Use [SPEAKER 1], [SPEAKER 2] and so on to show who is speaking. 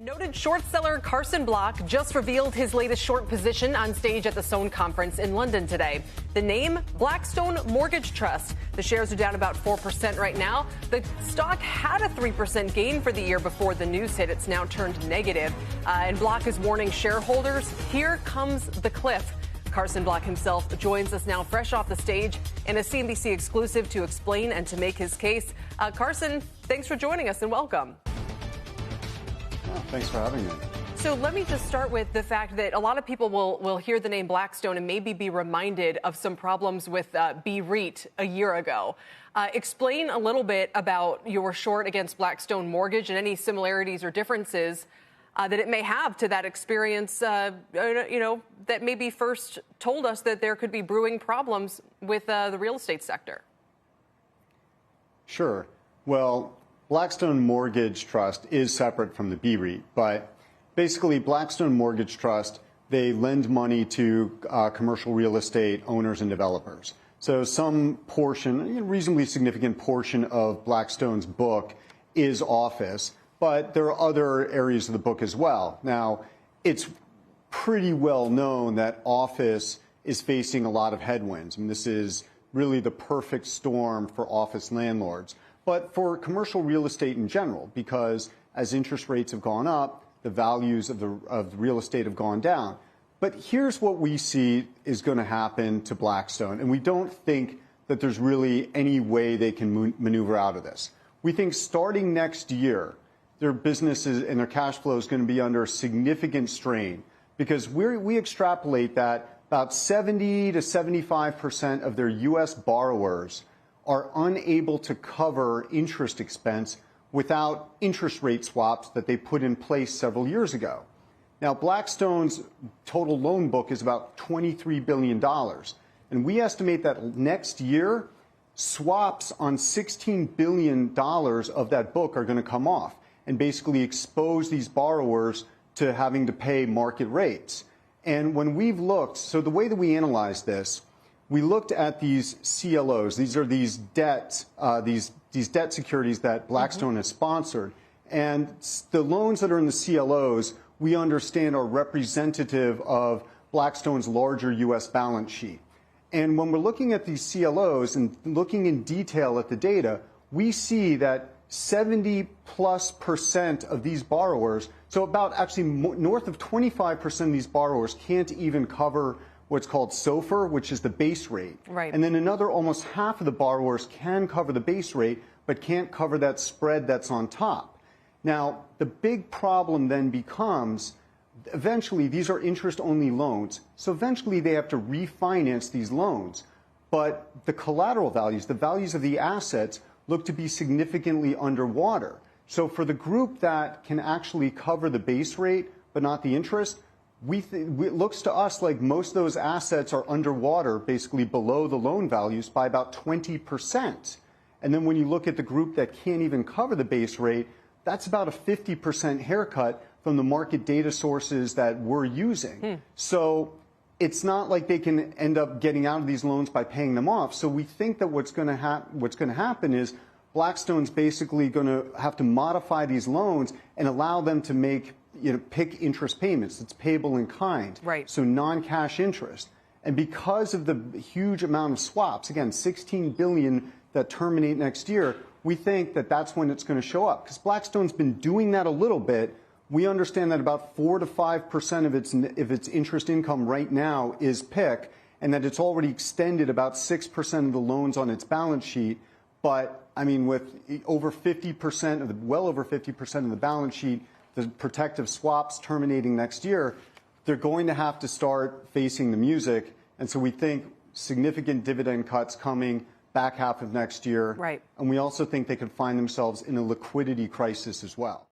[SPEAKER 1] Noted short seller Carson Block just revealed his latest short position on stage at the Sohn conference in London today. The name, Blackstone Mortgage Trust. The shares are down about 4% right now. The stock had a 3% gain for the year before the news hit. It's now turned negative. And Block is warning shareholders, here comes the cliff. Carson Block himself joins us now fresh off the stage in a CNBC exclusive to explain and to make his case. Carson, thanks for joining us and welcome.
[SPEAKER 2] Thanks for having me.
[SPEAKER 1] So let me just start with the fact that a lot of people will hear the name Blackstone and maybe be reminded of some problems with BREIT a year ago. Explain a little bit about your short against Blackstone Mortgage and any similarities or differences that it may have to that experience, that maybe first told us that there could be brewing problems with the real estate sector.
[SPEAKER 2] Sure. Well, Blackstone Mortgage Trust is separate from the BREIT, but basically Blackstone Mortgage Trust, they lend money to commercial real estate owners and developers. So some portion, a reasonably significant portion of Blackstone's book is office, but there are other areas of the book as well. Now, it's pretty well known that office is facing a lot of headwinds. I mean, this is really the perfect storm for office landlords. But for commercial real estate in general, because as interest rates have gone up, the values of the real estate have gone down. But here's what we see is going to happen to Blackstone, and we don't think that there's really any way they can maneuver out of this. We think starting next year, their businesses and their cash flow is going to be under significant strain because we extrapolate that about 70 to 75% of their U.S. borrowers are unable to cover interest expense without interest rate swaps that they put in place several years ago. Now, Blackstone's total loan book is about $23 billion. And we estimate that next year, swaps on $16 billion of that book are going to come off and basically expose these borrowers to having to pay market rates. And when we've looked, so the way that we analyze this, we looked at these CLOs. These are these debt securities that Blackstone has sponsored. And the loans that are in the CLOs, we understand are representative of Blackstone's larger U.S. balance sheet. And when we're looking at these CLOs and looking in detail at the data, we see that 70+% of these borrowers, so about actually north of 25% of these borrowers can't even cover what's called SOFR, which is the base rate.
[SPEAKER 1] Right.
[SPEAKER 2] And then another almost half of the borrowers can cover the base rate, but can't cover that spread that's on top. Now, the big problem then becomes, eventually, these are interest-only loans, so eventually they have to refinance these loans. But the collateral values, the values of the assets, look to be significantly underwater. So for the group that can actually cover the base rate, but not the interest, it looks to us like most of those assets are underwater, basically below the loan values by about 20%. And then when you look at the group that can't even cover the base rate, that's about a 50% haircut from the market data sources that we're using. So it's not like they can end up getting out of these loans by paying them off. So we think that what's going to happen is Blackstone's basically going to have to modify these loans and allow them to make pick interest payments. It's payable in kind.
[SPEAKER 1] Right.
[SPEAKER 2] So non-cash interest. And because of the huge amount of swaps, again, $16 billion that terminate next year, we think that that's when it's going to show up. Because Blackstone's been doing that a little bit. We understand that about 4 to 5% of its interest income right now is PIK, and that it's already extended about 6% of the loans on its balance sheet. But, I mean, with over 50%, well over 50% of the balance sheet, the protective swaps terminating next year, they're going to have to start facing the music. And so we think significant dividend cuts coming back half of next year.
[SPEAKER 1] Right.
[SPEAKER 2] And we also think they could find themselves in a liquidity crisis as well.